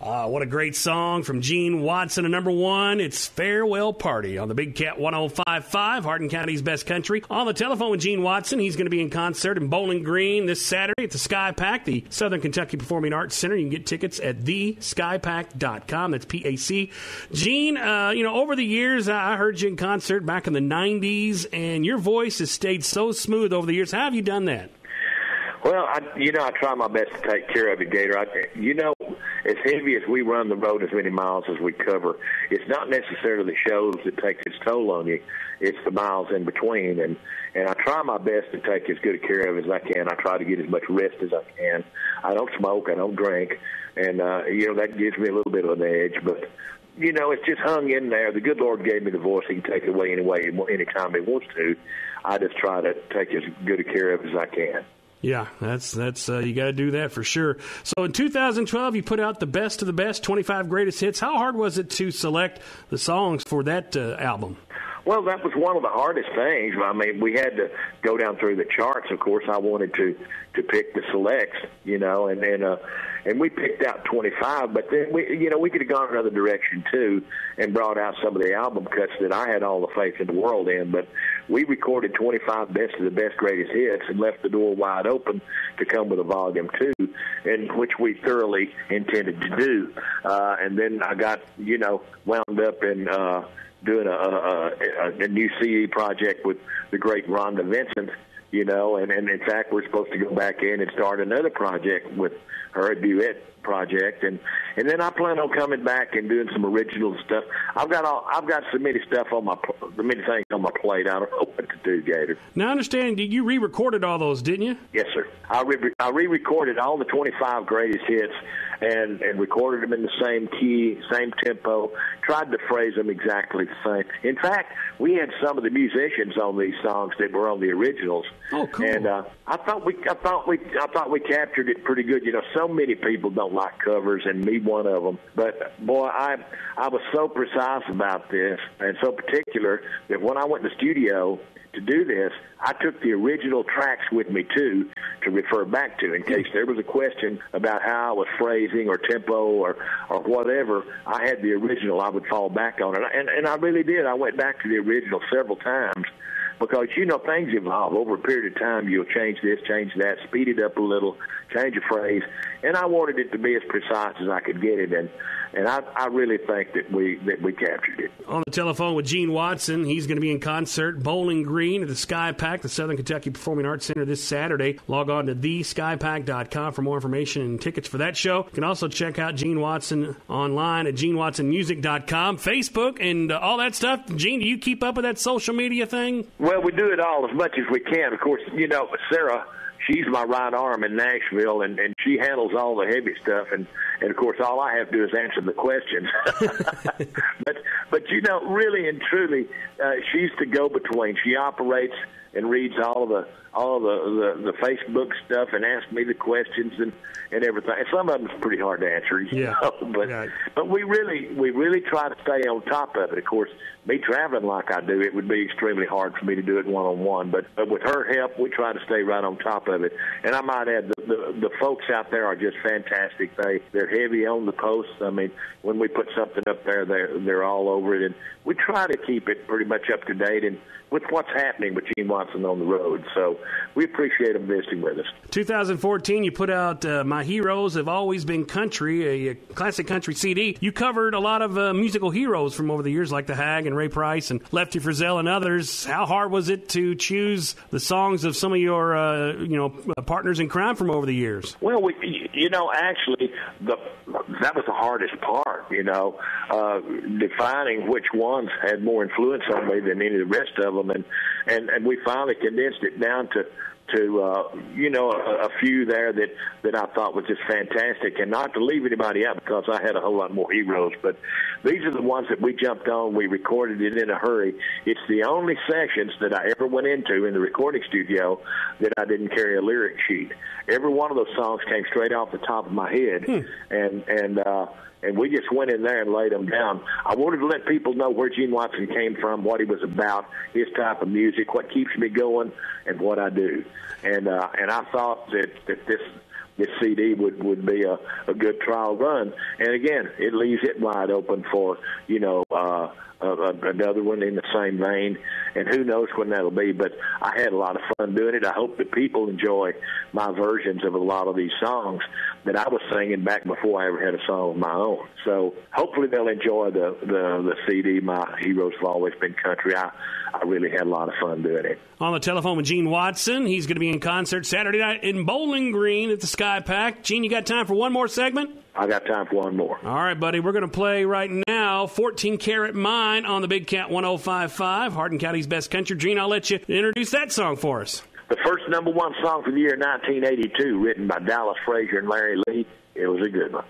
What a great song from Gene Watson. And number one, it's Farewell Party on the Big Cat 105.5, Hardin County's best country. On the telephone with Gene Watson, he's going to be in concert in Bowling Green this Saturday at the Skypac, the Southern Kentucky Performing Arts Center. You can get tickets at theskypac.com. That's PAC. Gene, over the years, I heard you in concert back in the 90s, and your voice has stayed so smooth over the years. How have you done that? Well, I try my best to take care of it, Gator. As heavy as we run the road, as many miles as we cover, it's not necessarily the shows that takes its toll on you. It's the miles in between. And I try my best to take as good a care of it as I can. I try to get as much rest as I can. I don't smoke. I don't drink. And, that gives me a little bit of an edge. But, it's just hung in there. The good Lord gave me the voice. He can take it away anytime he wants to. I just try to take as good a care of it as I can. Yeah, that's you got to do that for sure. So in 2012, you put out the best of the best, 25 greatest hits. How hard was it to select the songs for that album? Well, that was one of the hardest things. I mean, we had to go down through the charts. Of course, I wanted to pick the selects, and we picked out 25. But then we could have gone another direction too, and brought out some of the album cuts that I had all the faith in the world in. But we recorded 25 best of the best greatest hits and left the door wide open to come with a volume 2, and which we thoroughly intended to do. And then I got wound up in doing a new CD project with the great Rhonda Vincent, and in fact we're supposed to go back in and start another project with her, a duet project, and then I plan on coming back and doing some original stuff. I've got so many things on my plate. I don't know what to do, Gator. Now I understand you re-recorded all those, didn't you? Yes, sir. I re-recorded all the 25 greatest hits and recorded them in the same key, same tempo. Tried to phrase them exactly the same. In fact, we had some of the musicians on these songs that were on the originals. Oh, cool. And I thought we captured it pretty good. So many people don't like covers, and me one of them. But boy, I was so precise about this and so particular that when I went to the studio to do this, I took the original tracks with me too to refer back to in case there was a question about how I was phrasing or tempo or whatever. I had the original. I would fall back on it, and I really did. I went back to the original several times. Because, things evolve. Over a period of time, you'll change this, change that, speed it up a little, change a phrase. And I wanted it to be as precise as I could get it. And I really think that we captured it. On the telephone with Gene Watson, he's going to be in concert Bowling Green at the Skypac, the Southern Kentucky Performing Arts Center this Saturday. Log on to theskypac.com for more information and tickets for that show. You can also check out Gene Watson online at genewatsonmusic.com, Facebook, and all that stuff. Gene, do you keep up with that social media thing? Well, we do it all as much as we can. Of course, Sarah, she's my right arm in Nashville, and she handles all the heavy stuff. And of course, all I have to do is answer the questions. but really and truly, she's the go-between. She operates and reads all the Facebook stuff and asks me the questions and everything. And some of them is pretty hard to answer, but we really try to stay on top of it. Of course, me traveling like I do, it would be extremely hard for me to do it one-on-one. But with her help, we try to stay right on top of it. And I might add, the folks out there are just fantastic. They're heavy on the posts. I mean, when we put something up there, they're all over it. And we try to keep it pretty much up to date and with what's happening with Gene Watson on the road. So we appreciate them visiting with us. 2014, you put out My Heroes Have Always Been Country, a classic country CD. You covered a lot of musical heroes from over the years, like The Hag and Ray Price and Lefty Frizzell and others. How hard was it to choose the songs of some of your partners in crime from over the years? Well, actually, that was the hardest part, defining which ones had more influence on me than any of the rest of them. And we finally condensed it down to a few there that I thought was just fantastic, and not to leave anybody out because I had a whole lot more heroes, but these are the ones that we jumped on. We recorded it in a hurry. It's the only sessions that I ever went into in the recording studio that I didn't carry a lyric sheet. Every one of those songs came straight off the top of my head, and we just went in there and laid them down. I wanted to let people know where Gene Watson came from, what he was about, his type of music, what keeps me going, and what I do. And I thought that this this CD would be a good trial run. And again, it leaves it wide open for, another one in the same vein, and who knows when that'll be. But I had a lot of fun doing it. I hope that people enjoy my versions of a lot of these songs that I was singing back before I ever had a song of my own. So hopefully they'll enjoy the CD, My Heroes Have Always Been Country. I really had a lot of fun doing it. On the telephone with Gene Watson. He's going to be in concert Saturday night in Bowling Green at the Skypac. Gene, you got time for one more segment? I got time for one more. All right, buddy. We're going to play right now 14 Karat Mine on the Big Cat 105.5, Hardin County's best country. Gene, I'll let you introduce that song for us. The first number one song for the year 1982, written by Dallas Frazier and Larry Lee. It was a good one.